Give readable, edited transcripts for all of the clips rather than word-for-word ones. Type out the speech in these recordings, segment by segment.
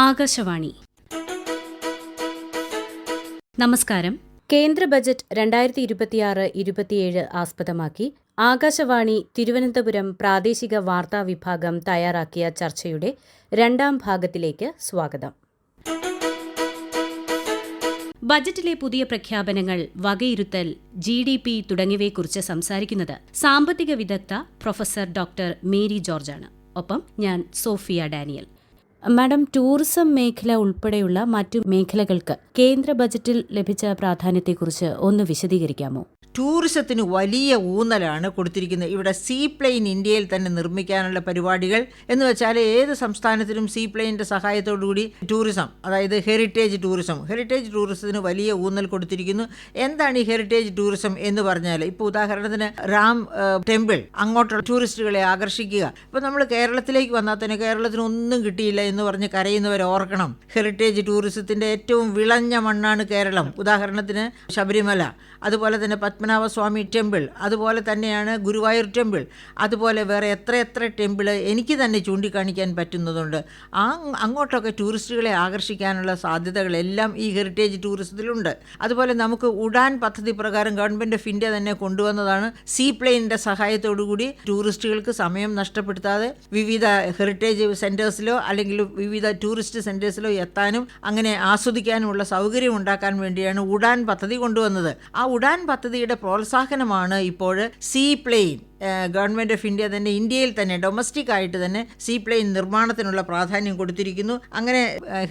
ആകാശവാണി. നമസ്കാരം. കേന്ദ്ര ബജറ്റ് 2026-27 ആസ്പദമാക്കി ആകാശവാണി തിരുവനന്തപുരം പ്രാദേശിക വാർത്താ വിഭാഗം തയ്യാറാക്കിയ ചർച്ചയുടെ രണ്ടാം ഭാഗത്തിലേക്ക് സ്വാഗതം. ബജറ്റിലെ പുതിയ പ്രഖ്യാപനങ്ങൾ, വകയിരുത്തൽ, GDP തുടങ്ങിയവയെക്കുറിച്ച് സംസാരിക്കുന്നത് സാമ്പത്തിക വിദഗ്ധ പ്രൊഫസർ ഡോക്ടർ മേരി ജോർജാണ്. ഒപ്പം ഞാൻ സോഫിയ ഡാനിയൽ. മാഡം, ടൂറിസം മേഖല ഉൾപ്പെടെയുള്ള മറ്റു മേഖലകൾക്ക് കേന്ദ്ര ബജറ്റിൽ ലഭിച്ച പ്രാധാന്യത്തെക്കുറിച്ച് ഒന്ന് വിശദീകരിക്കാമോ? ടൂറിസത്തിന് വലിയ ഊന്നലാണ് കൊടുത്തിരിക്കുന്നത്. ഇവിടെ സീ പ്ലെയിൻ ഇന്ത്യയിൽ തന്നെ നിർമ്മിക്കാനുള്ള പരിപാടികൾ എന്ന് വെച്ചാൽ ഏത് സംസ്ഥാനത്തിനും സീ പ്ലെയിനിൻ്റെ സഹായത്തോടുകൂടി ടൂറിസം, അതായത് ഹെറിറ്റേജ് ടൂറിസത്തിന് വലിയ ഊന്നൽ കൊടുത്തിരിക്കുന്നു. എന്താണ് ഈ ഹെറിറ്റേജ് ടൂറിസം എന്ന് പറഞ്ഞാൽ, ഇപ്പോൾ ഉദാഹരണത്തിന് റാം ടെമ്പിൾ, അങ്ങോട്ടുള്ള ടൂറിസ്റ്റുകളെ ആകർഷിക്കുക. ഇപ്പോൾ നമ്മൾ കേരളത്തിലേക്ക് വന്നാൽ തന്നെ കേരളത്തിന് ഒന്നും കിട്ടിയില്ല എന്ന് പറഞ്ഞ് കരയുന്നവർ ഓർക്കണം, ഹെറിറ്റേജ് ടൂറിസത്തിൻ്റെ ഏറ്റവും വിളഞ്ഞ മണ്ണാണ് കേരളം. ഉദാഹരണത്തിന് ശബരിമല, അതുപോലെ തന്നെ പത്മനാഭസ്വാമി ടെമ്പിൾ, അതുപോലെ തന്നെയാണ് ഗുരുവായൂർ ടെമ്പിൾ, അതുപോലെ വേറെ എത്ര ടെമ്പിൾ എനിക്ക് തന്നെ ചൂണ്ടിക്കാണിക്കാൻ പറ്റുന്നതുണ്ട്. അങ്ങോട്ടൊക്കെ ടൂറിസ്റ്റുകളെ ആകർഷിക്കാനുള്ള സാധ്യതകളെല്ലാം ഈ ഹെറിറ്റേജ് ടൂറിസത്തിലുണ്ട്. അതുപോലെ നമുക്ക് ഉഡാൻ പദ്ധതി പ്രകാരം ഗവൺമെൻറ് ഓഫ് ഇന്ത്യ തന്നെ കൊണ്ടുവന്നതാണ് സീ പ്ലെയിനിൻ്റെ സഹായത്തോടുകൂടി ടൂറിസ്റ്റുകൾക്ക് സമയം നഷ്ടപ്പെടുത്താതെ വിവിധ ഹെറിറ്റേജ് സെൻറ്റേഴ്സിലോ അല്ലെങ്കിൽ വിവിധ ടൂറിസ്റ്റ് സെൻറ്റേഴ്സിലോ എത്താനും അങ്ങനെ ആസ്വദിക്കാനുമുള്ള സൗകര്യം ഉണ്ടാക്കാൻ വേണ്ടിയാണ് ഉഡാൻ പദ്ധതി കൊണ്ടുവന്നത്. ആ ഉഡാൻ പദ്ധതിയുടെ പ്രോത്സാഹനമാണ് ഇപ്പോൾ see plain. Government of India തന്നെ ഇന്ത്യയിൽ തന്നെ ഡൊമസ്റ്റിക് ആയിട്ട് തന്നെ സീ പ്ലെയിൻ നിർമ്മാണത്തിനുള്ള പ്രാധാന്യം കൊടുത്തിരിക്കുന്നു. അങ്ങനെ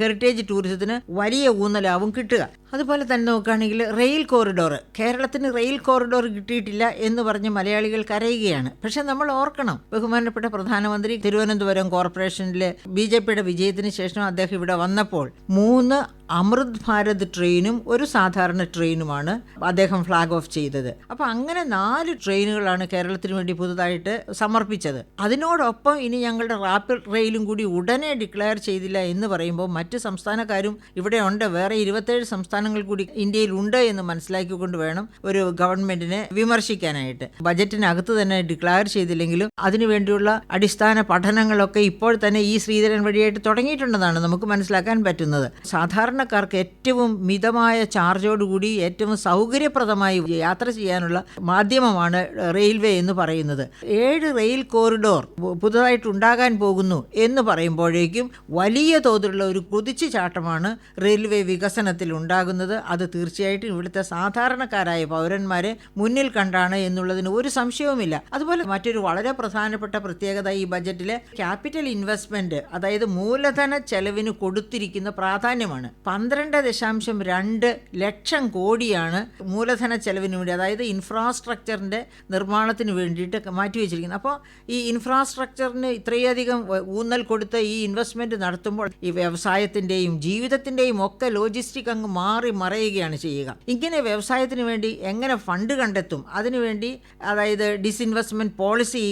ഹെറിറ്റേജ് ടൂറിസത്തിന് വലിയ ഊന്നലാവും കിട്ടുക. അതുപോലെ തന്നെ നോക്കുകയാണെങ്കിൽ റെയിൽ കോറിഡോർ, കേരളത്തിന് റെയിൽ കോറിഡോർ കിട്ടിയിട്ടില്ല എന്ന് പറഞ്ഞ് മലയാളികൾ കരയുകയാണ്. പക്ഷെ നമ്മൾ ഓർക്കണം, ബഹുമാനപ്പെട്ട പ്രധാനമന്ത്രി തിരുവനന്തപുരം കോർപ്പറേഷനിലെ BJPയുടെ വിജയത്തിന് ശേഷം അദ്ദേഹം ഇവിടെ വന്നപ്പോൾ 3 അമൃത് ഭാരത് ട്രെയിനും ഒരു സാധാരണ ട്രെയിനുമാണ് അദ്ദേഹം ഫ്ലാഗ് ഓഫ് ചെയ്തത്. അപ്പോൾ അങ്ങനെ 4 ട്രെയിനുകളാണ് കേരളത്തിന് വേണ്ടി പുതുതായിട്ട് സമർപ്പിച്ചത്. അതിനോടൊപ്പം ഇനി ഞങ്ങളുടെ റാപ്പിഡ് റെയിലും കൂടി ഉടനെ ഡിക്ലെയർ ചെയ്തില്ല എന്ന് പറയുമ്പോൾ മറ്റ് സംസ്ഥാനക്കാരും ഇവിടെ ഉണ്ട്, വേറെ 27 സംസ്ഥാനങ്ങൾ കൂടി ഇന്ത്യയിൽ ഉണ്ട് എന്ന് മനസ്സിലാക്കിക്കൊണ്ട് വേണം ഒരു ഗവൺമെന്റിനെ വിമർശിക്കാനായിട്ട്. ബജറ്റിനകത്ത് തന്നെ ഡിക്ലെയർ ചെയ്തില്ലെങ്കിലും അതിനുവേണ്ടിയുള്ള അടിസ്ഥാന പഠനങ്ങളൊക്കെ ഇപ്പോൾ തന്നെ ഈ ശ്രീധരൻ വഴിയായിട്ട് തുടങ്ങിയിട്ടുണ്ടെന്നാണ് നമുക്ക് മനസ്സിലാക്കാൻ പറ്റുന്നത്. സാധാരണക്കാർക്ക് ഏറ്റവും മിതമായ ചാർജോടുകൂടി ഏറ്റവും സൗകര്യപ്രദമായി യാത്ര ചെയ്യാനുള്ള മാധ്യമമാണ് റെയിൽവേ എന്ന് പറയുന്നത്. 7 റെയിൽ കോറിഡോർ പുതുതായിട്ട് ഉണ്ടാകാൻ പോകുന്നു എന്ന് പറയുമ്പോഴേക്കും വലിയ തോതിലുള്ള ഒരു കുതിച്ചുചാട്ടമാണ് റെയിൽവേ വികസനത്തിൽ ഉണ്ടാകുന്നത്. അത് തീർച്ചയായിട്ടും ഇവിടുത്തെ സാധാരണക്കാരായ പൗരന്മാരെ മുന്നിൽ കണ്ടാണ് എന്നുള്ളതിന് ഒരു സംശയവുമില്ല. അതുപോലെ മറ്റൊരു വളരെ പ്രധാനപ്പെട്ട പ്രത്യേകത ഈ ബജറ്റിലെ ക്യാപിറ്റൽ ഇൻവെസ്റ്റ്മെന്റ്, അതായത് മൂലധന ചെലവിന് കൊടുത്തിരിക്കുന്ന പ്രാധാന്യമാണ്. 12.2 ലക്ഷം കോടിയാണ് മൂലധന ചെലവിന് വേണ്ടി, അതായത് ഇൻഫ്രാസ്ട്രക്ചറിന്റെ നിർമ്മാണത്തിന് വേണ്ടിയിട്ട് മാറ്റിവെച്ചിരിക്കുന്നത്. അപ്പോൾ ഈ ഇൻഫ്രാസ്ട്രക്ചറിന് ഇത്രയധികം ഊന്നൽ കൊടുത്ത് ഈ ഇൻവെസ്റ്റ്മെൻറ്റ് നടത്തുമ്പോൾ ഈ വ്യവസായത്തിൻ്റെയും ജീവിതത്തിൻ്റെയും ഒക്കെ ലോജിസ്റ്റിക് അങ്ങ് മാറി മറയുകയാണ് ചെയ്യുക. ഇങ്ങനെ വ്യവസായത്തിന് വേണ്ടി എങ്ങനെ ഫണ്ട് കണ്ടെത്തും? അതിനുവേണ്ടി അതായത് ഡിസ്ഇൻവെസ്റ്റ്മെൻറ്റ് പോളിസി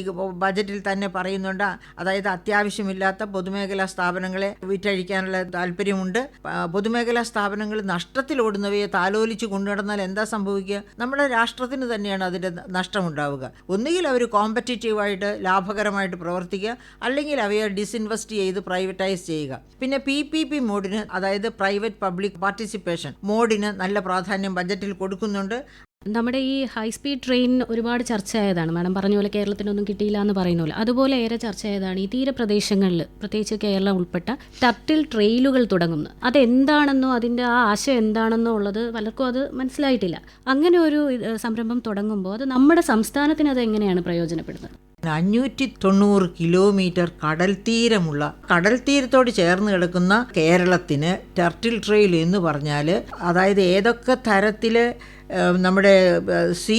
ബജറ്റിൽ തന്നെ പറയുന്നുണ്ട്. അതായത് അത്യാവശ്യമില്ലാത്ത പൊതുമേഖലാ സ്ഥാപനങ്ങളെ വിറ്റഴിക്കാനുള്ള താല്പര്യമുണ്ട്. പൊതുമേഖലാ സ്ഥാപനങ്ങൾ നഷ്ടത്തിലോടുന്നവയെ താലോലിച്ച് കൊണ്ടുനടന്നാൽ എന്താ സംഭവിക്കുക? നമ്മുടെ രാഷ്ട്രത്തിന് തന്നെയാണ് അതിൻ്റെ നഷ്ടമുണ്ടാവുക. ഒന്നുകിൽ അവർ കോമ്പറ്റീറ്റീവായിട്ട് ലാഭകരമായിട്ട് പ്രവർത്തിക്കുക, അല്ലെങ്കിൽ അവയെ ഡിസ്ഇൻവെസ്റ്റ് ചെയ്ത് പ്രൈവറ്റൈസ് ചെയ്യുക. പിന്നെ PPP മോഡിന്, അതായത് പ്രൈവറ്റ് പബ്ലിക് പാർട്ടിസിപ്പേഷൻ മോഡിന് നല്ല പ്രാധാന്യം ബജറ്റിൽ കൊടുക്കുന്നുണ്ട്. നമ്മുടെ ഈ ഹൈസ്പീഡ് ട്രെയിൻ ഒരുപാട് ചർച്ചയായതാണ്. മാഡം പറഞ്ഞ പോലെ കേരളത്തിനൊന്നും കിട്ടിയില്ല എന്ന് പറയുന്ന പോലെ. അതുപോലെ ഏറെ ചർച്ചയായതാണ് ഈ തീരപ്രദേശങ്ങളിൽ, പ്രത്യേകിച്ച് കേരളം ഉൾപ്പെട്ട ടർട്ടിൽ ട്രെയിലുകൾ തുടങ്ങുന്നു. അതെന്താണെന്നോ അതിൻ്റെ ആ ആശയം എന്താണെന്നോ ഉള്ളത് പലർക്കും അത് മനസ്സിലായിട്ടില്ല. അങ്ങനെ ഒരു സംരംഭം തുടങ്ങുമ്പോൾ അത് നമ്മുടെ സംസ്ഥാനത്തിന് അത് എങ്ങനെയാണ് പ്രയോജനപ്പെടുന്നത്? 590 കിലോമീറ്റർ കടൽ തീരത്തോട് ചേർന്ന് കിടക്കുന്ന കേരളത്തിന് ടർട്ടിൽ ട്രെയിൽ എന്ന് പറഞ്ഞാൽ, അതായത് ഏതൊക്കെ തരത്തിൽ നമ്മുടെ സീ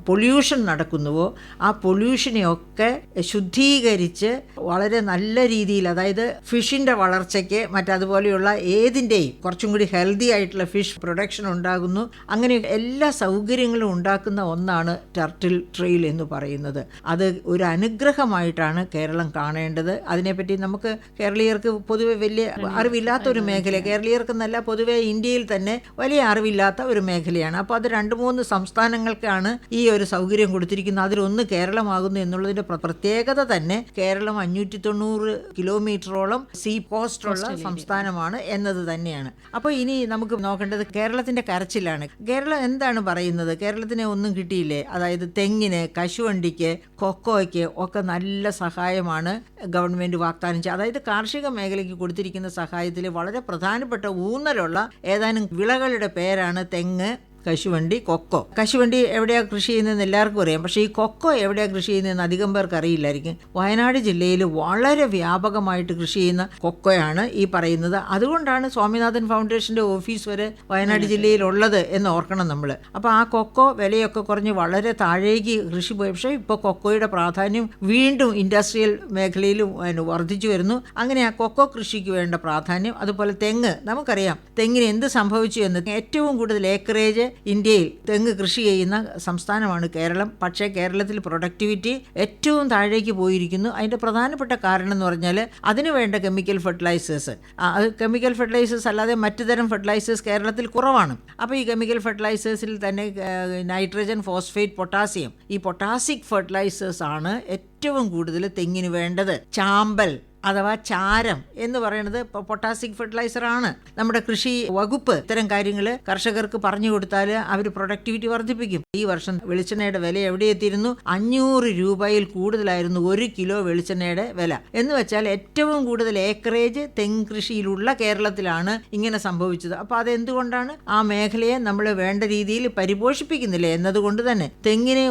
പൊല്യൂഷൻ നടക്കുന്നുവോ ആ പൊല്യൂഷനെയൊക്കെ ശുദ്ധീകരിച്ച് വളരെ നല്ല രീതിയിൽ, അതായത് ഫിഷിൻ്റെ വളർച്ചയ്ക്ക് മറ്റതുപോലെയുള്ള ഏതിൻ്റെയും കുറച്ചും കൂടി ഹെൽത്തി ആയിട്ടുള്ള ഫിഷ് പ്രൊഡക്ഷൻ ഉണ്ടാകുന്നു. അങ്ങനെ എല്ലാ സൗകര്യങ്ങളും ഉണ്ടാക്കുന്ന ഒന്നാണ് ടർട്ടിൽ ട്രെയിൽ എന്ന് പറയുന്നത്. അത് ഒരു അനുഗ്രഹമായിട്ടാണ് കേരളം കാണേണ്ടത്. അതിനെപ്പറ്റി നമുക്ക് കേരളീയർക്ക് പൊതുവെ വലിയ അറിവില്ലാത്ത ഒരു മേഖല, കേരളീയർക്കെന്നല്ല പൊതുവെ ഇന്ത്യയിൽ തന്നെ വലിയ അറിവില്ലാത്ത ഒരു മേഖലയാണ്. അപ്പോൾ അത് അത് 2-3 സംസ്ഥാനങ്ങൾക്കാണ് ഈ ഒരു സൗകര്യം കൊടുത്തിരിക്കുന്നത്. അതിലൊന്ന് കേരളമാകുന്നു എന്നുള്ളതിൻ്റെ പ്രത്യേകത തന്നെ കേരളം 590 കിലോമീറ്ററോളം സീ കോസ്റ്റുള്ള സംസ്ഥാനമാണ് എന്നത് തന്നെയാണ്. അപ്പോൾ ഇനി നമുക്ക് നോക്കേണ്ടത് കേരളത്തിൻ്റെ കരച്ചിലാണ്. കേരളം എന്താണ് പറയുന്നത്? കേരളത്തിന് ഒന്നും കിട്ടിയില്ലേ? അതായത് തെങ്ങിന്, കശുവണ്ടിക്ക്, കൊക്കോയ്ക്ക് ഒക്കെ നല്ല സഹായമാണ് ഗവൺമെൻറ് വാഗ്ദാനം ചെയ്യുക. അതായത് കാർഷിക മേഖലയ്ക്ക് കൊടുത്തിരിക്കുന്ന സഹായത്തിൽ വളരെ പ്രധാനപ്പെട്ട ഊന്നലുള്ള ഏതാനും വിളകളുടെ പേരാണ് തെങ്ങ്, കശുവണ്ടി, കൊക്കോ. കശുവണ്ടി എവിടെയാണ് കൃഷി ചെയ്യുന്നതെന്ന് എല്ലാവർക്കും അറിയാം. പക്ഷേ ഈ കൊക്കോ എവിടെയാണ് കൃഷി ചെയ്യുന്നതെന്ന് അധികം പേർക്ക് അറിയില്ലായിരിക്കും. വയനാട് ജില്ലയിൽ വളരെ വ്യാപകമായിട്ട് കൃഷി ചെയ്യുന്ന കൊക്കോയാണ് ഈ പറയുന്നത്. അതുകൊണ്ടാണ് സ്വാമിനാഥൻ ഫൗണ്ടേഷൻ്റെ ഓഫീസ് വരെ വയനാട് ജില്ലയിലുള്ളത് എന്ന് ഓർക്കണം നമ്മൾ. അപ്പോൾ ആ കൊക്കോ വിലയൊക്കെ കുറഞ്ഞ് വളരെ താഴേക്ക് കൃഷി പോയി. പക്ഷേ ഇപ്പോൾ കൊക്കോയുടെ പ്രാധാന്യം വീണ്ടും ഇൻഡസ്ട്രിയൽ മേഖലയിലും വർദ്ധിച്ചു വരുന്നു. അങ്ങനെ ആ കൊക്കോ കൃഷിക്ക് വേണ്ട പ്രാധാന്യം. അതുപോലെ തെങ്ങ്, നമുക്കറിയാം തെങ്ങിന് എന്ത് സംഭവിച്ചു എന്ന്. ഏറ്റവും കൂടുതൽ ഏക്കറേജ് ഇന്ത്യയിൽ തെങ്ങ് കൃഷി ചെയ്യുന്ന സംസ്ഥാനമാണ് കേരളം. പക്ഷേ കേരളത്തിൽ പ്രൊഡക്ടിവിറ്റി ഏറ്റവും താഴേക്ക് പോയിരിക്കുന്നു. അതിൻ്റെ പ്രധാനപ്പെട്ട കാരണം എന്ന് പറഞ്ഞാൽ അതിന് വേണ്ട കെമിക്കൽ ഫെർട്ടിലൈസേഴ്സ്, കെമിക്കൽ ഫെർട്ടിലൈസേഴ്സ് അല്ലാതെ മറ്റു തരം ഫെർട്ടിലൈസേഴ്സ് കേരളത്തിൽ കുറവാണ്. അപ്പോൾ ഈ കെമിക്കൽ ഫെർട്ടിലൈസേഴ്സിൽ തന്നെ നൈട്രജൻ, ഫോസ്ഫേറ്റ്, പൊട്ടാസ്യം, ഈ പൊട്ടാസിക് ഫെർട്ടിലൈസേഴ്സ് ആണ് ഏറ്റവും കൂടുതൽ തെങ്ങിന് വേണ്ടത്. ചാമ്പൽ അഥവാ ചാരം എന്ന് പറയുന്നത് പൊട്ടാസിക് ഫെർട്ടിലൈസറാണ്. നമ്മുടെ കൃഷി വകുപ്പ് ഇത്തരം കാര്യങ്ങൾ കർഷകർക്ക് പറഞ്ഞു കൊടുത്താൽ അവർ പ്രൊഡക്ടിവിറ്റി വർദ്ധിപ്പിക്കും. ഈ വർഷം വെളിച്ചെണ്ണയുടെ വില എവിടെ എത്തിയിരുന്നു? 500 രൂപയിൽ കൂടുതലായിരുന്നു 1 കിലോ വെളിച്ചെണ്ണയുടെ വില. എന്ന് വെച്ചാൽ ഏറ്റവും കൂടുതൽ ഏക്കറേജ് തെങ്ങ് കൃഷിയിലുള്ള കേരളത്തിലാണ് ഇങ്ങനെ സംഭവിച്ചത്. അപ്പോൾ അതെന്തുകൊണ്ടാണ്? ആ മേഖലയെ നമ്മൾ വേണ്ട രീതിയിൽ പരിപോഷിപ്പിക്കുന്നില്ല എന്നതുകൊണ്ട് തന്നെ. തെങ്ങിനെ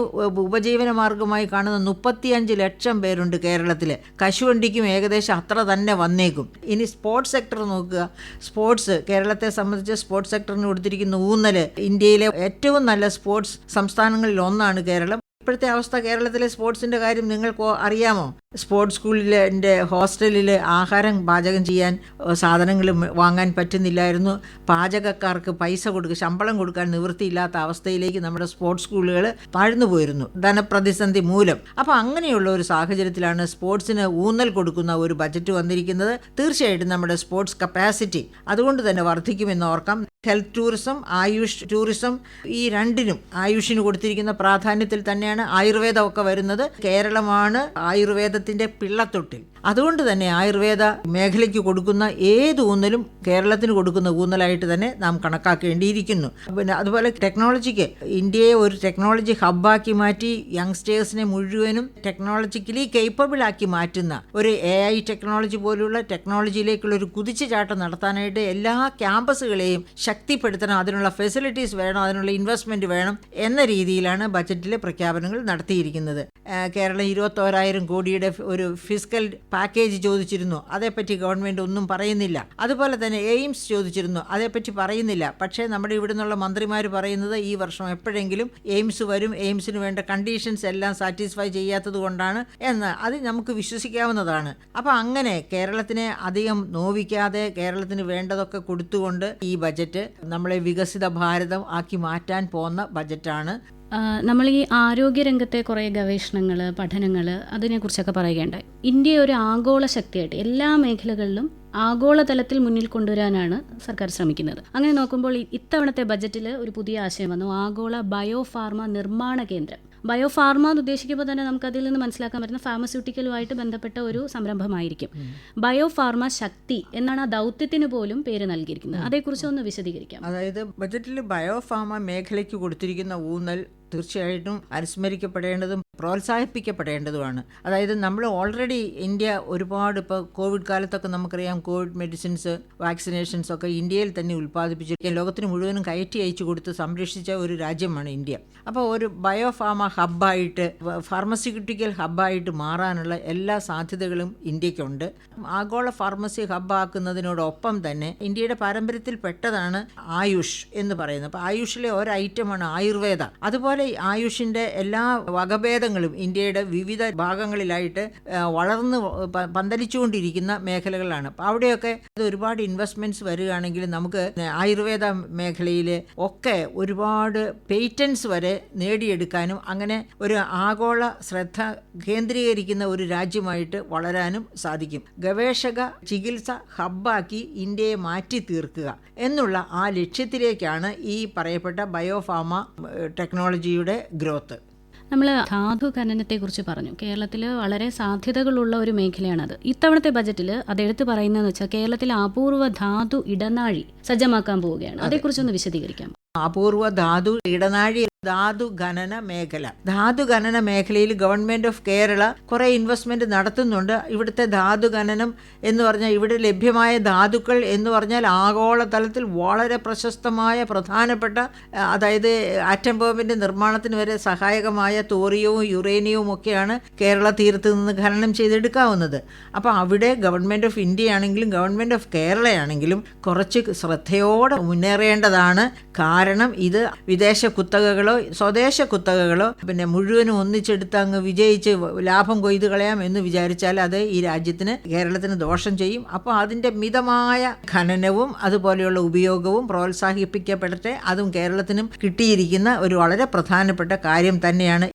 ഉപജീവന മാർഗമായി കാണുന്ന 35 ലക്ഷം പേരുണ്ട് കേരളത്തിൽ. കശുവണ്ടിക്കും ഏകദേശം അത്ര തന്നെ വന്നേക്കും. ഇനി സ്പോർട്സ് സെക്ടർ നോക്കുക. സ്പോർട്സ്, കേരളത്തെ സംബന്ധിച്ച് സ്പോർട്സ് സെക്ടറിന് കൊടുത്തിരിക്കുന്ന ഊന്നൽ, ഇന്ത്യയിലെ ഏറ്റവും നല്ല സ്പോർട്സ് സംസ്ഥാനങ്ങളിൽ ഒന്നാണ് കേരളം. ഇപ്പോഴത്തെ അവസ്ഥ കേരളത്തിലെ സ്പോർട്സിൻ്റെ കാര്യം നിങ്ങൾക്ക് അറിയാമോ? സ്പോർട്സ് സ്കൂളിൻ്റെ ഹോസ്റ്റലിൽ ആഹാരം പാചകം ചെയ്യാൻ സാധനങ്ങൾ വാങ്ങാൻ പറ്റുന്നില്ലായിരുന്നു. പാചകക്കാർക്ക് പൈസ ശമ്പളം കൊടുക്കാൻ നിവൃത്തിയില്ലാത്ത അവസ്ഥയിലേക്ക് നമ്മുടെ സ്പോർട്സ് സ്കൂളുകൾ താഴ്ന്നു പോയിരുന്നു ധനപ്രതിസന്ധി മൂലം. അപ്പോൾ അങ്ങനെയുള്ള ഒരു സാഹചര്യത്തിലാണ് സ്പോർട്സിന് ഊന്നൽ കൊടുക്കുന്ന ഒരു ബജറ്റ് വന്നിരിക്കുന്നത്. തീർച്ചയായിട്ടും നമ്മുടെ സ്പോർട്സ് കപ്പാസിറ്റി അതുകൊണ്ട് തന്നെ വർദ്ധിക്കുമെന്ന് ഓർക്കാം. ഹെൽത്ത് ടൂറിസം, ആയുഷ് ടൂറിസം, ഈ രണ്ടിനും ആയുഷിന് കൊടുത്തിരിക്കുന്ന പ്രാധാന്യത്തിൽ തന്നെയാണ് ആയുർവേദമൊക്കെ വരുന്നത്. കേരളമാണ് ആയുർവേദത്തിൻ്റെ പിള്ളത്തൊട്ടിൽ. അതുകൊണ്ട് തന്നെ ആയുർവേദ മേഖലയ്ക്ക് കൊടുക്കുന്ന ഏത് ഊന്നലും കേരളത്തിന് കൊടുക്കുന്ന ഊന്നലായിട്ട് തന്നെ നാം കണക്കാക്കേണ്ടിയിരിക്കുന്നു. പിന്നെ അതുപോലെ ടെക്നോളജിക്ക്, ഇന്ത്യയെ ഒരു ടെക്നോളജി ഹബ്ബാക്കി മാറ്റി യങ്സ്റ്റേഴ്സിനെ മുഴുവനും ടെക്നോളജിക്കലി കേപ്പബിൾ ആക്കി മാറ്റുന്ന ഒരു AI ടെക്നോളജി പോലുള്ള ടെക്നോളജിയിലേക്കുള്ള ഒരു കുതിച്ചുചാട്ടം നടത്താനായിട്ട് എല്ലാ ക്യാമ്പസുകളെയും ശക്തിപ്പെടുത്തണം. അതിനുള്ള ഫെസിലിറ്റീസ് വേണം, അതിനുള്ള ഇൻവെസ്റ്റ്മെൻറ്റ് വേണം എന്ന രീതിയിലാണ് ബജറ്റിലെ പ്രഖ്യാപനങ്ങൾ നടത്തിയിരിക്കുന്നത്. കേരളം 21,000 കോടിയുടെ ഒരു ഫിസ്ക്കൽ പാക്കേജ് ചോദിച്ചിരുന്നു. അതേപ്പറ്റി ഗവൺമെൻറ് ഒന്നും പറയുന്നില്ല. അതുപോലെ തന്നെ എയിംസ് ചോദിച്ചിരുന്നു, അതേപ്പറ്റി പറയുന്നില്ല. പക്ഷേ നമ്മുടെ ഇവിടെ നിന്നുള്ള മന്ത്രിമാർ പറയുന്നത് ഈ വർഷം എപ്പോഴെങ്കിലും എയിംസ് വരും, എയിംസിന് വേണ്ട കണ്ടീഷൻസ് എല്ലാം സാറ്റിസ്ഫൈ ചെയ്യാത്തത് കൊണ്ടാണ് എന്ന്. അത് നമുക്ക് വിശ്വസിക്കാവുന്നതാണ്. അപ്പോൾ അങ്ങനെ കേരളത്തിനെ അധികം നോവിക്കാതെ കേരളത്തിന് വേണ്ടതൊക്കെ കൊടുത്തുകൊണ്ട് ഈ ബജറ്റ് നമ്മളെ വികസിത ഭാരതം ആക്കി മാറ്റാൻ പോകുന്ന ബജറ്റാണ്. നമ്മൾ ഈ ആരോഗ്യരംഗത്തെ കുറേ ഗവേഷണങ്ങൾ, പഠനങ്ങൾ, അതിനെക്കുറിച്ചൊക്കെ പറയുകയുണ്ടായി. ഇന്ത്യ ഒരു ആഗോള ശക്തിയായിട്ട് എല്ലാ മേഖലകളിലും ആഗോളതലത്തിൽ മുന്നിൽ കൊണ്ടുവരാനാണ് സർക്കാർ ശ്രമിക്കുന്നത്. അങ്ങനെ നോക്കുമ്പോൾ ഇത്തവണത്തെ ബജറ്റിൽ ഒരു പുതിയ ആശയം വന്നു, ആഗോള ബയോഫാർമ നിർമ്മാണ കേന്ദ്രം. ബയോഫാർമ എന്ന് ഉദ്ദേശിക്കുമ്പോൾ തന്നെ നമുക്ക് അതിൽ നിന്ന് മനസ്സിലാക്കാൻ പറ്റുന്ന ഫാർമസ്യൂട്ടിക്കലുമായിട്ട് ബന്ധപ്പെട്ട ഒരു സംരംഭമായിരിക്കും. ബയോഫാർമ ശക്തി എന്നാണ് ആ ദൗത്യത്തിന് പോലും പേര് നൽകിയിരിക്കുന്നത്. അതേക്കുറിച്ച് ഒന്ന് വിശദീകരിക്കാം. അതായത് ബജറ്റിൽ ബയോഫാർമ മേഖലയ്ക്ക് കൊടുത്തിരിക്കുന്ന ഊന്നൽ തീർച്ചയായിട്ടും അനുസ്മരിക്കപ്പെടേണ്ടതും പ്രോത്സാഹിപ്പിക്കപ്പെടേണ്ടതുമാണ്. അതായത് നമ്മൾ ഓൾറെഡി ഇന്ത്യ ഒരുപാട്, ഇപ്പോൾ കോവിഡ് കാലത്തൊക്കെ നമുക്കറിയാം, കോവിഡ് മെഡിസിൻസ്, വാക്സിനേഷൻസ് ഒക്കെ ഇന്ത്യയിൽ തന്നെ ഉൽപ്പാദിപ്പിച്ചിരിക്കാൻ ലോകത്തിന് മുഴുവനും കയറ്റി അയച്ചു കൊടുത്ത് സംരക്ഷിച്ച ഒരു രാജ്യമാണ് ഇന്ത്യ. അപ്പോൾ ഒരു ബയോഫാർമ ഹബ്ബായിട്ട്, ഫാർമസ്യൂട്ടിക്കൽ ഹബ്ബായിട്ട് മാറാനുള്ള എല്ലാ സാധ്യതകളും ഇന്ത്യക്കുണ്ട്. ആഗോള ഫാർമസി ഹബ്ബാക്കുന്നതിനോടൊപ്പം തന്നെ ഇന്ത്യയുടെ പാരമ്പര്യത്തിൽ പെട്ടതാണ് ആയുഷ് എന്ന് പറയുന്നത്. അപ്പോൾ ആയുഷിലെ ഒരു ഐറ്റമാണ് ആയുർവേദ. അതുപോലെ ആയുഷിൻ്റെ എല്ലാ വകഭേദ ഭാരതങ്ങളും ഇന്ത്യയുടെ വിവിധ ഭാഗങ്ങളിലായിട്ട് വളർന്ന് പന്തലിച്ചുകൊണ്ടിരിക്കുന്ന മേഖലകളാണ്. അപ്പോൾ അവിടെയൊക്കെ ഒരുപാട് ഇൻവെസ്റ്റ്മെൻറ്റ്സ് വരികയാണെങ്കിൽ നമുക്ക് ആയുർവേദ മേഖലയിൽ ഒക്കെ ഒരുപാട് പേറ്റൻസ് വരെ നേടിയെടുക്കാനും അങ്ങനെ ഒരു ആഗോള ശ്രദ്ധ കേന്ദ്രീകരിക്കുന്ന ഒരു രാജ്യമായിട്ട് വളരാനും സാധിക്കും. ഗവേഷക ചികിത്സ ഹബ്ബാക്കി ഇന്ത്യയെ മാറ്റി തീർക്കുക എന്നുള്ള ആ ലക്ഷ്യത്തിലേക്കാണ് ഈ പറയപ്പെട്ട ബയോഫാർമ ടെക്നോളജിയുടെ ഗ്രോത്ത്. നമ്മൾ ധാതു ഖനനത്തെക്കുറിച്ച് പറഞ്ഞു. കേരളത്തിൽ വളരെ സാധ്യതകളുള്ള ഒരു മേഖലയാണത്. ഇത്തവണത്തെ ബജറ്റിൽ അത് എടുത്തു പറയുന്നതെന്ന് വെച്ചാൽ കേരളത്തിലെ അപൂർവ ധാതു ഇടനാഴി സജ്ജമാക്കാൻ പോവുകയാണ്. അതേക്കുറിച്ചൊന്ന് വിശദീകരിക്കാം. അപൂർവ ധാതു ഇടനാഴി ധാതു ഖനന മേഖല. ധാതു ഖനന മേഖലയിൽ ഗവൺമെൻറ് ഓഫ് കേരള കുറേ ഇൻവെസ്റ്റ്മെൻറ്റ് നടത്തുന്നുണ്ട്. ഇവിടുത്തെ ധാതു ഖനനം എന്ന് പറഞ്ഞാൽ ഇവിടെ ലഭ്യമായ ധാതുക്കൾ എന്ന് പറഞ്ഞാൽ ആഗോളതലത്തിൽ വളരെ പ്രശസ്തമായ പ്രധാനപ്പെട്ട, അതായത് ആറ്റം ബോംബിൻ്റെ നിർമ്മാണത്തിന് വരെ സഹായകമായ തോറിയവും യുറേനിയവും ഒക്കെയാണ് കേരള തീരത്ത് നിന്ന് ഖനനം ചെയ്തെടുക്കാവുന്നത്. അപ്പോൾ അവിടെ ഗവൺമെൻറ് ഓഫ് ഇന്ത്യ ആണെങ്കിലും ഗവൺമെൻറ് ഓഫ് കേരളയാണെങ്കിലും കുറച്ച് ശ്രദ്ധയോടെ മുന്നേറേണ്ടതാണ്. കാരണം ഇത് വിദേശ കുത്തകകളോ സ്വദേശ കുത്തകകളോ പിന്നെ മുഴുവനും ഒന്നിച്ചെടുത്ത് അങ്ങ് വിജയിച്ച് ലാഭം കൊയ്തു കളയാം എന്ന് വിചാരിച്ചാൽ അത് ഈ രാജ്യത്തിന്, കേരളത്തിന് ദോഷം ചെയ്യും. അപ്പോൾ അതിൻ്റെ മിതമായ ഖനനവും അതുപോലെയുള്ള ഉപയോഗവും പ്രോത്സാഹിപ്പിക്കപ്പെടട്ടെ. അതും കേരളത്തിനും കിട്ടിയിരിക്കുന്ന ഒരു വളരെ പ്രധാനപ്പെട്ട കാര്യം തന്നെയാണ്.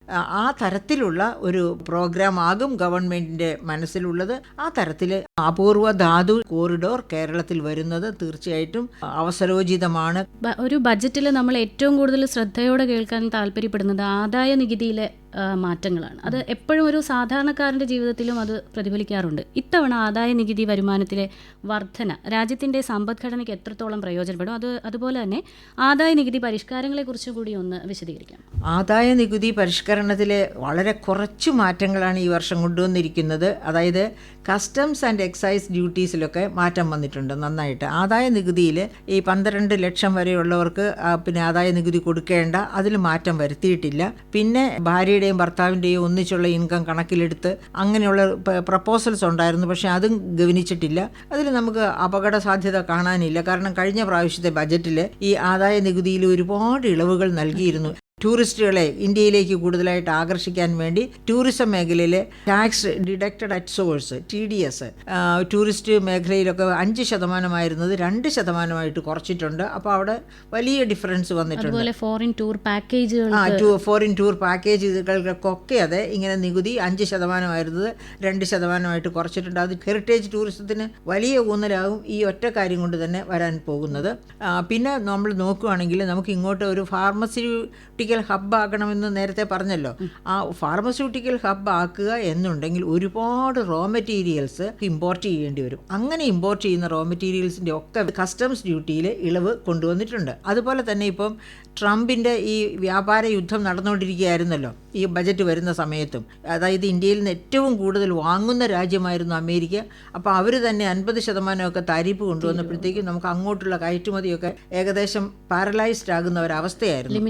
ആ തരത്തിലുള്ള ഒരു പ്രോഗ്രാം ആകും ഗവൺമെൻറ്റിൻ്റെ മനസ്സിലുള്ളത്. ആ തരത്തിൽ അപൂർവ ധാതു കോറിഡോർ കേരളത്തിൽ വരുന്നത് തീർച്ചയായിട്ടും അവസരോചിതമാണ്. ഒരു ബജറ്റിൽ നമ്മൾ ഏറ്റവും കൂടുതൽ ശ്രദ്ധയോടെ കേൾക്കാൻ താല്പര്യപ്പെടുന്നത് ആദായ നികുതിയിലെ മാറ്റങ്ങളാണ്. അത് എപ്പോഴും ഒരു സാധാരണക്കാരൻ്റെ ജീവിതത്തിലും അത് പ്രതിഫലിക്കാറുണ്ട്. ഇത്തവണ ആദായ നികുതി വരുമാനത്തിലെ വർധന രാജ്യത്തിൻ്റെ സമ്പദ്ഘടനയ്ക്ക് എത്രത്തോളം പ്രയോജനപ്പെടും? അതുപോലെ തന്നെ ആദായ നികുതി പരിഷ്കാരങ്ങളെക്കുറിച്ച് കൂടി ഒന്ന് വിശദീകരിക്കാം. ആദായ നികുതി പരിഷ്കരണത്തിലെ വളരെ കുറച്ച് മാറ്റങ്ങളാണ് ഈ വർഷം കൊണ്ടുവന്നിരിക്കുന്നത്. അതായത് കസ്റ്റംസ് ആൻഡ് എക്സൈസ് ഡ്യൂട്ടീസിലൊക്കെ മാറ്റം വന്നിട്ടുണ്ട് നന്നായിട്ട്. ആദായ നികുതിയിൽ ഈ 12 ലക്ഷം വരെയുള്ളവർക്ക് പിന്നെ ആദായ നികുതി കൊടുക്കേണ്ട, അതിൽ മാറ്റം വരുത്തിയിട്ടില്ല. പിന്നെ ഭാര്യയുടെയും ഭർത്താവിൻ്റെയും ഒന്നിച്ചുള്ള ഇൻകം കണക്കിലെടുത്ത് അങ്ങനെയുള്ള പ്രപ്പോസൽസ് ഉണ്ടായിരുന്നു. പക്ഷേ അതും ഗവനിച്ചിട്ടില്ല. അതിൽ നമുക്ക് അപകട സാധ്യത കാണാനില്ല. കാരണം കഴിഞ്ഞ പ്രാവശ്യത്തെ ബജറ്റിൽ ഈ ആദായ നികുതിയിൽ ഒരുപാട് ഇളവുകൾ നൽകിയിരുന്നു. ടൂറിസ്റ്റുകളെ ഇന്ത്യയിലേക്ക് കൂടുതലായിട്ട് ആകർഷിക്കാൻ വേണ്ടി ടൂറിസം മേഖലയിലെ tax deducted at source TDS tourist മേഖലയിലൊക്കെ 5% 2% കുറച്ചിട്ടുണ്ട്. അപ്പോൾ അവിടെ വലിയ ഡിഫറൻസ് വന്നിട്ടുണ്ട്. ഫോറിൻ ടൂർ പാക്കേജുകൾ, ഫോറിൻ ടൂർ പാക്കേജുകൾക്കൊക്കെ അതെ ഇങ്ങനെ നികുതി 5% 2% കുറച്ചിട്ടുണ്ട്. അത് ഹെറിറ്റേജ് ടൂറിസത്തിന് വലിയ ഊന്നലാകും ഈ ഒറ്റ കാര്യം കൊണ്ട് തന്നെ വരാൻ പോകുന്നത്. പിന്നെ നമ്മൾ നോക്കുകയാണെങ്കിൽ നമുക്ക് ഇങ്ങോട്ട് ഒരു ഫാർമസ്യൂട്ടിക്കൽ ഹബ്ബ് ആക്കണമെന്ന് നേരത്തെ പറഞ്ഞല്ലോ. ആ ഫാർമസ്യൂട്ടിക്കൽ ഹബ്ബ് ആക്കുക എന്നുണ്ടെങ്കിൽ ഒരുപാട് റോ മെറ്റീരിയൽസ് ഇമ്പോർട്ട് ചെയ്യേണ്ടി വരും. അങ്ങനെ ഇമ്പോർട്ട് ചെയ്യുന്ന റോ മെറ്റീരിയൽസിൻ്റെ ഒക്കെ കസ്റ്റംസ് ഡ്യൂട്ടിയിൽ ഇളവ് കൊണ്ടുവന്നിട്ടുണ്ട്. അതുപോലെ തന്നെ ഇപ്പം ട്രംപിൻ്റെ ഈ വ്യാപാര യുദ്ധം നടന്നുകൊണ്ടിരിക്കുകയായിരുന്നല്ലോ ഈ ബജറ്റ് വരുന്ന സമയത്തും. അതായത് ഇന്ത്യയിൽ നിന്ന് ഏറ്റവും കൂടുതൽ വാങ്ങുന്ന രാജ്യമായിരുന്നു അമേരിക്ക. അപ്പോൾ അവർ തന്നെ 50% താരിഫ് കൊണ്ടുവന്നപ്പോഴത്തേക്കും നമുക്ക് അങ്ങോട്ടുള്ള കയറ്റുമതിയൊക്കെ ഏകദേശം പാരലൈസ്ഡ് ആകുന്ന ഒരവസ്ഥയായിരുന്നു,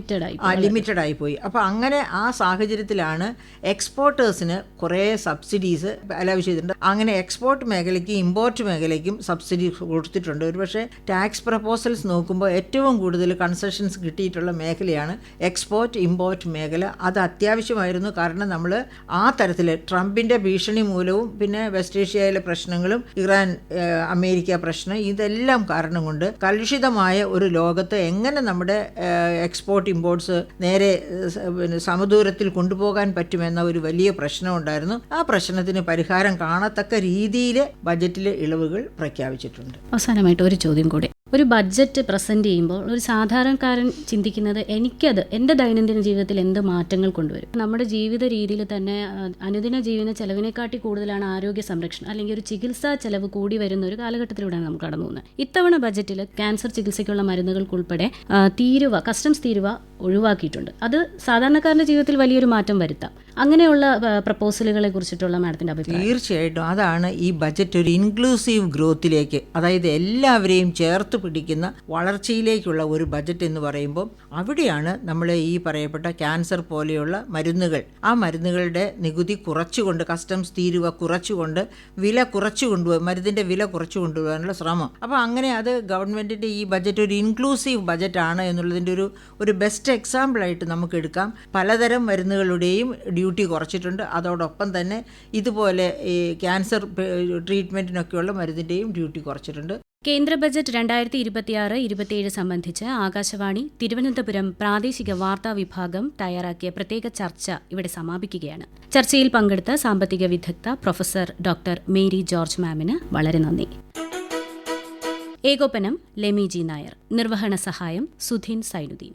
ലിമിറ്റഡ് ആയിപ്പോയി. അപ്പോൾ അങ്ങനെ ആ സാഹചര്യത്തിലാണ് എക്സ്പോർട്ടേഴ്സിന് കുറേ സബ്സിഡീസ് അലൗ ചെയ്തിട്ടുണ്ട്. അങ്ങനെ എക്സ്പോർട്ട് മേഖലയ്ക്കും ഇമ്പോർട്ട് മേഖലയ്ക്കും സബ്സിഡി കൊടുത്തിട്ടുണ്ട്. ഒരുപക്ഷെ ടാക്സ് പ്രപ്പോസൽസ് നോക്കുമ്പോൾ ഏറ്റവും കൂടുതൽ കൺസെഷൻസ് കിട്ടിയിട്ടുള്ള മേഖലയാണ് എക്സ്പോർട്ട് ഇമ്പോർട്ട് മേഖല. അത് അത്യാവശ്യമായിരുന്നു. കാരണം നമ്മൾ ആ തരത്തിൽ ട്രംപിൻ്റെ ഭീഷണി മൂലവും പിന്നെ വെസ്റ്റ് ഏഷ്യയിലെ പ്രശ്നങ്ങളും ഇറാൻ അമേരിക്ക പ്രശ്നം ഇതെല്ലാം കാരണം കൊണ്ട് കലുഷിതമായ ഒരു ലോകത്ത് എങ്ങനെ നമ്മുടെ എക്സ്പോർട്ട് ഇമ്പോർട്ട്സ് നേരെ പിന്നെ സമദൂരത്തിൽ കൊണ്ടുപോകാൻ പറ്റുമെന്ന ഒരു വലിയ പ്രശ്നം ഉണ്ടായിരുന്നു. ആ പ്രശ്നത്തിന് പരിഹാരം കാണത്തക്ക രീതിയിൽ ബജറ്റിൽ ഇളവുകൾ പ്രഖ്യാപിച്ചിട്ടുണ്ട്. അവസാനമായിട്ട് ഒരു ചോദ്യം കൂടി. ഒരു ബഡ്ജറ്റ് പ്രസൻറ്റ് ചെയ്യുമ്പോൾ ഒരു സാധാരണക്കാരൻ ചിന്തിക്കുന്നത് എനിക്കത് എൻ്റെ ദൈനംദിന ജീവിതത്തിൽ എന്ത് മാറ്റങ്ങൾ കൊണ്ടുവരും. നമ്മുടെ ജീവിത രീതിയിൽ തന്നെ അനുദിന ജീവിത ചെലവിനെക്കാട്ടി കൂടുതലാണ് ആരോഗ്യ സംരക്ഷണം അല്ലെങ്കിൽ ഒരു ചികിത്സാ ചെലവ് കൂടി വരുന്ന ഒരു കാലഘട്ടത്തിലൂടെയാണ് നമുക്ക് കടന്നു പോകുന്നത്. ഇത്തവണ ബജറ്റിൽ ക്യാൻസർ ചികിത്സയ്ക്കുള്ള മരുന്നുകൾക്കുൾപ്പെടെ കസ്റ്റംസ് തീരുവ ഒഴിവാക്കിയിട്ടുണ്ട്. അത് സാധാരണക്കാരൻ്റെ ജീവിതത്തിൽ വലിയൊരു മാറ്റം വരുത്താം. അങ്ങനെയുള്ള പ്രപ്പോസലുകളെ കുറിച്ചിട്ടുള്ള മാഡത്തിൻ്റെ അഭിപ്രായം? തീർച്ചയായിട്ടും അതാണ് ഈ ബജറ്റ് ഒരു ഇൻക്ലൂസീവ് ഗ്രോത്തിലേക്ക്, അതായത് എല്ലാവരെയും ചേർത്ത് പിടിക്കുന്ന വളർച്ചയിലേക്കുള്ള ഒരു ബജറ്റ് എന്ന് പറയുമ്പോൾ അവിടെയാണ് നമ്മൾ ഈ പറയപ്പെട്ട ക്യാൻസർ പോലെയുള്ള മരുന്നുകൾ, ആ മരുന്നുകളുടെ നികുതി കുറച്ചുകൊണ്ട് കസ്റ്റംസ് തീരുവ കുറച്ചുകൊണ്ട് വില കുറച്ചു കൊണ്ടുപോകും, മരുന്നിൻ്റെ വില കുറച്ചു കൊണ്ടുപോകാനുള്ള ശ്രമം. അപ്പോൾ അങ്ങനെ അത് ഗവൺമെൻറ്റിൻ്റെ ഈ ബജറ്റ് ഒരു ഇൻക്ലൂസീവ് ബജറ്റാണ് എന്നുള്ളതിൻ്റെ ഒരു ബെസ്റ്റ് എക്സാമ്പിളായിട്ട് നമുക്ക് എടുക്കാം. പലതരം മരുന്നുകളുടെയും ഡ്യൂട്ടി കുറച്ചിട്ടുണ്ട്. അതോടൊപ്പം തന്നെ ഇതുപോലെ ഈ ക്യാൻസർ ട്രീറ്റ്മെൻറ്റിനൊക്കെയുള്ള മരുന്നിൻ്റെയും ഡ്യൂട്ടി കുറച്ചിട്ടുണ്ട്. കേന്ദ്ര ബജറ്റ് 2026-27 സംബന്ധിച്ച് ആകാശവാണി തിരുവനന്തപുരം പ്രാദേശിക വാർത്താ വിഭാഗം തയ്യാറാക്കിയ പ്രത്യേക ചർച്ച ഇവിടെ സമാപിക്കുകയാണ്. ചർച്ചയിൽ പങ്കെടുത്ത സാമ്പത്തിക വിദഗ്ധ പ്രൊഫസർ ഡോക്ടർ മേരി ജോർജ് മാമിന് വളരെ നന്ദി. ഏകോപനം ലെമി ജി നായർ. നിർവഹണ സഹായം സുധീൻ സൈനുദ്ദീൻ.